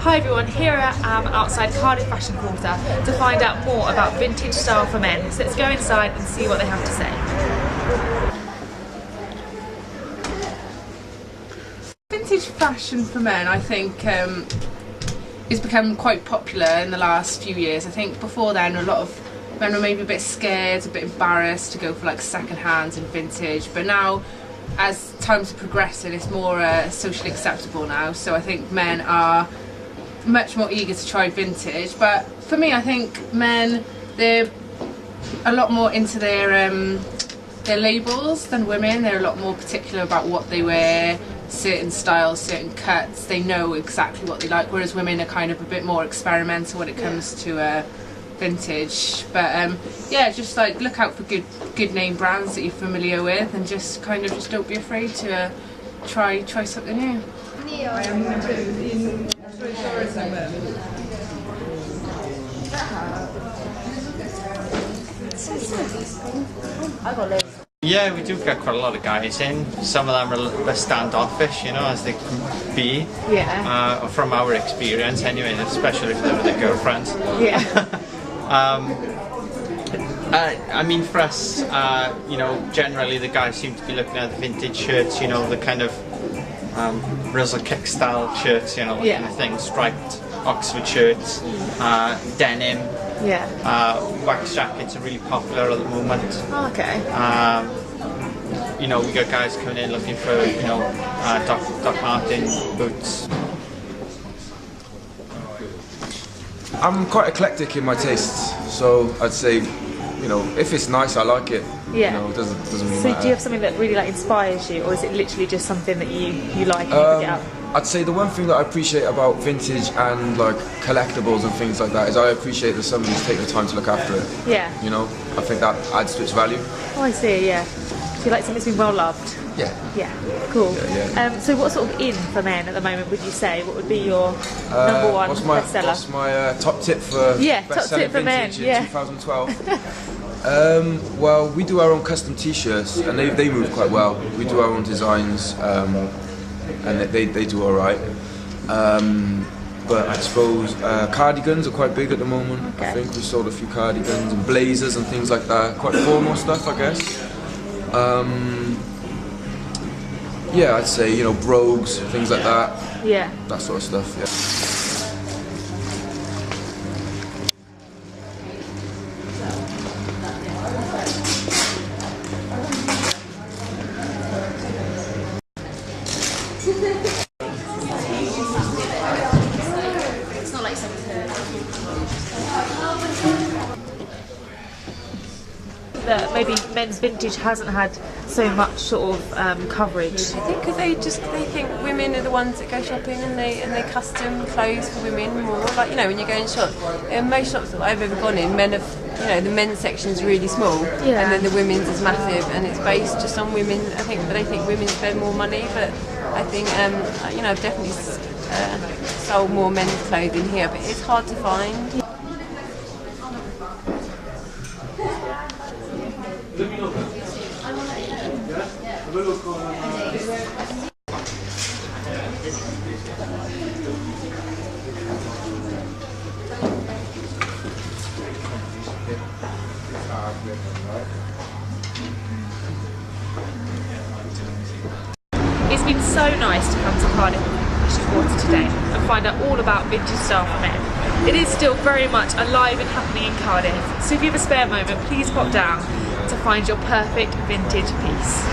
Hi everyone, here I am outside Cardiff Fashion Quarter to find out more about vintage style for men. So let's go inside and see what they have to say. Vintage fashion for men, I think, has become quite popular in the last few years. I think before then a lot of men were maybe a bit scared, a bit embarrassed to go for like second hands and vintage, but now as times are progressing it's more socially acceptable now, so I think men are much more eager to try vintage. But for me, I think men, they're a lot more into their labels than women. They're a lot more particular about what they wear, certain styles, certain cuts. They know exactly what they like, whereas women are kind of a bit more experimental when it comes to vintage. But yeah, just like look out for good name brands that you're familiar with, and just don't be afraid to try something new. Yeah, we do get quite a lot of guys in. Some of them are a little bit standoffish, you know, as they can be. Yeah. From our experience, anyway, especially if they're with their girlfriends. Yeah. I mean, for us, you know, generally the guys seem to be looking at the vintage shirts, you know, the kind of Rizzle kick style shirts, you know, that kind of thing, striped Oxford shirts, denim. Yeah. Wax jackets are really popular at the moment. Oh, okay. You know, we got guys coming in looking for, you know, Doc Martin boots. I'm quite eclectic in my tastes, so I'd say, you know, if it's nice, I like it. Yeah. You know, it doesn't really So matter. do you have something that really like inspires you, or is it literally just something that you like and you pick it up? I'd say the one thing that I appreciate about vintage and like collectibles and things like that is I appreciate that somebody's taken the time to look after it. Yeah. You know, I think that adds to its value. Oh, I see, yeah. So you like something that's been well loved? Yeah. Yeah, cool. Yeah. So what sort of in for men at the moment would you say? What would be your number one bestseller? What's my top tip for top tip for men, in 2012? Well, we do our own custom t-shirts and they move quite well. We do our own designs and they do alright. But I suppose cardigans are quite big at the moment. Okay. I think we sold a few cardigans and blazers and things like that. Quite formal stuff, I guess. Yeah, I'd say, you know, brogues, things like that. Yeah. That sort of stuff, yeah. It's not like that maybe men's vintage hasn't had so much sort of coverage. I think because they think women are the ones that go shopping and they custom clothes for women more. Like, you know, when you go in shop, in most shops that I've ever gone in, men have, you know, the men's section's really small, and then the women's is massive, and it's based just on women. I think, but they think women spend more money. But I think, you know, I've definitely sold more men's clothing here, but it's hard to find. It's been so nice to come to Cardiff Fashion Quarter today and find out all about vintage style for men. It is still very much alive and happening in Cardiff, so if you have a spare moment, please pop down to find your perfect vintage piece.